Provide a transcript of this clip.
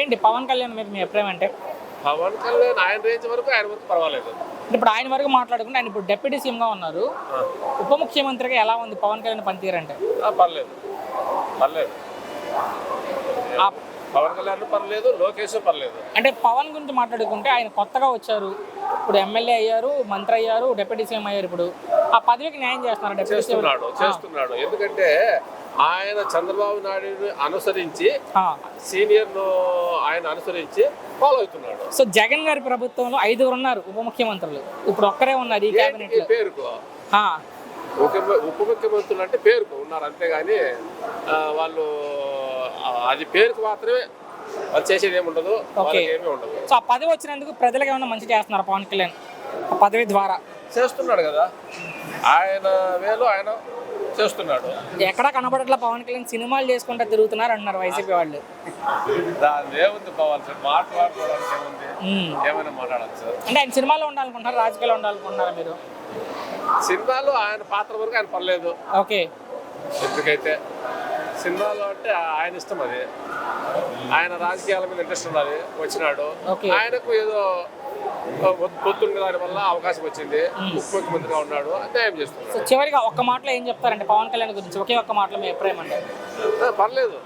ఏంటి పవన్ కళ్యాణ్ మీద మీ అభిప్రాయం అంటే? పవన్ కళ్యాణ్ ఆయన రేంజ్ వరకు పర్వాలేదు. ఇప్పుడు ఆయన వరకు మాట్లాడుకుంటే ఆయన ఇప్పుడు డిప్యూటీ సీఎంగా ఉన్నారు. ఉప ముఖ్యమంత్రిగా ఎలా ఉంది పవన్ కళ్యాణ్ పనితీరు అంటే? పర్లేదు పర్లేదు పవన్ కళ్యాణ్ పర్లేదు, లోకేష్ పర్లేదు. అంటే పవన్ గురించి మాట్లాడుకుంటే ఆయన కొత్తగా వచ్చారు, ఇప్పుడు ఎమ్మెల్యే అయ్యారు, మంత్రి అయ్యారు, డిప్యూటీ సీఎం అయ్యారు. ఇప్పుడు ఆ పదవికి న్యాయం చేస్తున్నారు. చేస్తున్నాడు ఎందుకంటే ఆయన చంద్రబాబు నాయుడు అనుసరించి సీనియర్ ఆయన అనుసరించి ఫాలో అవుతున్నాడు. సో జగన్ గారి ప్రభుత్వంలో 5 ఉన్నారు ఉప ముఖ్యమంత్రులు, ఇప్పుడు ఒక్కరే ఉన్నారు ఈ కేబినెట్ లో. పేరుకు ఉప ముఖ్యమంత్రులు అంటే పేరుకు ఉన్నారు, అంతేగాని వాళ్ళు అది పేరుకు మాత్రమే, వాళ్ళు చేసేది ఏమి ఉండదు, ఏమీ ఉండదు. సో ఆ పదవి వచ్చినందుకు ప్రజలకు ఏమైనా మంచి చేస్తున్నారు పవన్ కళ్యాణ్ ఆ పదవి ద్వారా? చేస్తున్నాడు కదా, ఆయన వేలు ఆయన చేస్తున్నాడు. ఎక్కడా కనబడట్లా పవన్ కళ్యాణ్ సినిమాలు చేసుకుంటా తిరుగుతున్నారు అంటున్నారు వైసీపీ వాళ్ళు. దాని ఏముంది పవన్ సార్, మాట్లాడుకోవడానికి ఏముంది, ఏమైనా మాట్లాడచ్చు. అంటే ఆయన సినిమాలో ఉండాలనుకుంటున్నారు, రాజకీయాల్లో ఉండాలనుకుంటున్నారా మీరు? సినిమాలో ఆయన పాత్ర వరకు ఆయన పర్లేదు. ఓకే, ఎందుకైతే సినిమాలో అంటే ఆయన ఇష్టం, అది ఆయన రాజకీయాల మీద ఇంట్రెస్ట్ ఉన్నది, వచ్చినాడు. ఆయనకు ఏదో పొత్తున్న దాని వల్ల అవకాశం వచ్చింది, ఉప ముఖ్యమంత్రిగా ఉన్నాడు, న్యాయం చేస్తున్నాడు. చివరిగా ఒక్క మాటలో ఏం చెప్తారంటే పవన్ కళ్యాణ్ గురించి, ఒకే ఒక్క మాటలో మీ అభిప్రాయం అంటే? పర్లేదు.